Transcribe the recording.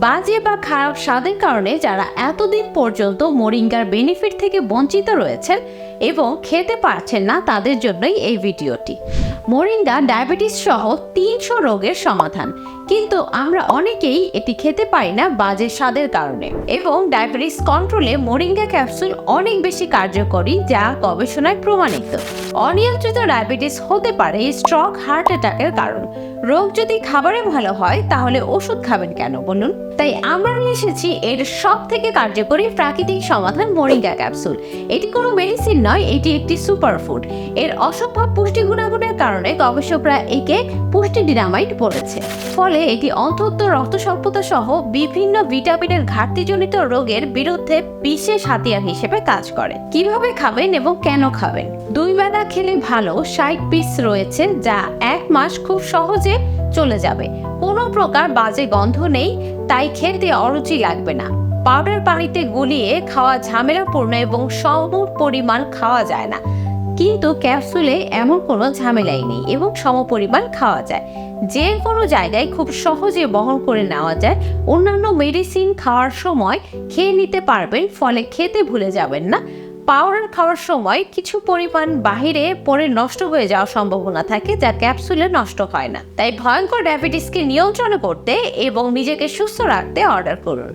বাজে বা খারাপ স্বাদের কারণে যারা এতদিন পর্যন্ত মোরিঙ্গার বেনিফিট থেকে বঞ্চিত রয়েছেন এবং খেতে পারছেন না, তাদের জন্যই এই ভিডিওটি। মোরিঙ্গা ডায়াবেটিস সহ 300 রোগের সমাধান, কিন্তু আমরা অনেকেই এটি খেতে পারি না বাজে স্বাদের কারণে। এবং ডায়াবেটিস কন্ট্রোলে মোরিঙ্গা ক্যাপসুল অনেক বেশি কার্যকরী, যা গবেষণায় প্রমাণিত। অনিয়ন্ত্রিত ডায়াবেটিস হতে পারে স্ট্রোক, হার্ট অ্যাটাকের কারণ। রোগ যদি খাবারে ভালো হয় তাহলে ওষুধ খাবেন কেন বলুন? তাই আমরা নিয়ে এসেছি এর সব থেকে কার্যকরী প্রাকৃতিক সমাধান, মোরিঙ্গা ক্যাপসুল। এটি কোনো মেডিসিন নয়, এটি একটি সুপারফুড। এর অসম্ভব পুষ্টি গুণাগুণের কারণে গবেষকরা একে পুষ্টি ডিনামাইট বলেছে। ফলে এটি অন্তত রক্ত স্বল্পতা সহ বিভিন্ন ভিটামিনের ঘাটতিজনিত রোগের বিরুদ্ধে বিশেষ হাতিয়ার হিসেবে কাজ করে। কিভাবে খাবেন এবং কেন খাবেন? 2 বেলা খেলে ভালো 60 পিস রয়েছে, যা 1 মাস খুব সহজে চলে যাবে। কোনো প্রকার বাজে গন্ধ নেই, তাই খেতে অরুচি লাগবে না। পাউডার পানিতে গুলিয়ে খাওয়া ঝামেলাপূর্ণ এবং সম পরিমাণ খাওয়া যায় না, কিন্তু ক্যাপসুলে এমন কোনো ঝামেলাই নেই এবং সমপরিমাণ খাওয়া যায়। যে কোনো জায়গায় খুব সহজে বহন করে নেওয়া যায়। অন্যান্য মেডিসিন খাওয়ার সময় খেয়ে নিতে পারবেন, ফলে খেতে ভুলে যাবেন না। পাউডার খাওয়ার সময় কিছু পরিমাণ বাহিরে পড়ে নষ্ট হয়ে যাওয়ার সম্ভাবনা থাকে, যা ক্যাপসুলে নষ্ট হয় না। তাই ভয়ঙ্কর ডায়াবেটিসকে নিয়ন্ত্রণ করতে এবং নিজেকে সুস্থ রাখতে অর্ডার করুন।